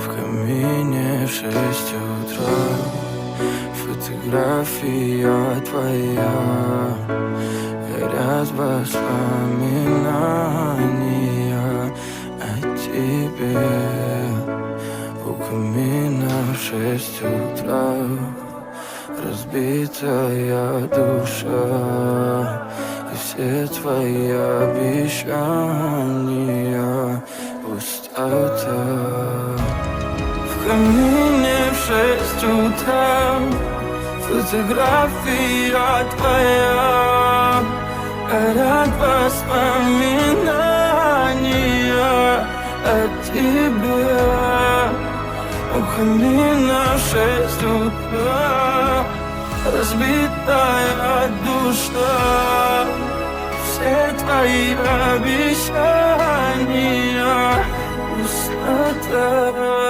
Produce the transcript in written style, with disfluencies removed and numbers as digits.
В камине в 6 утра фотография твоя, горят воспоминания о тебе. У камина в 6 утра разбитая душа, и все твои обещания пустота. В камине в 6 утра фотография твоя, горят воспоминания о тебе. У камина в 6 утра разбитая душа, все твои обещания пустота.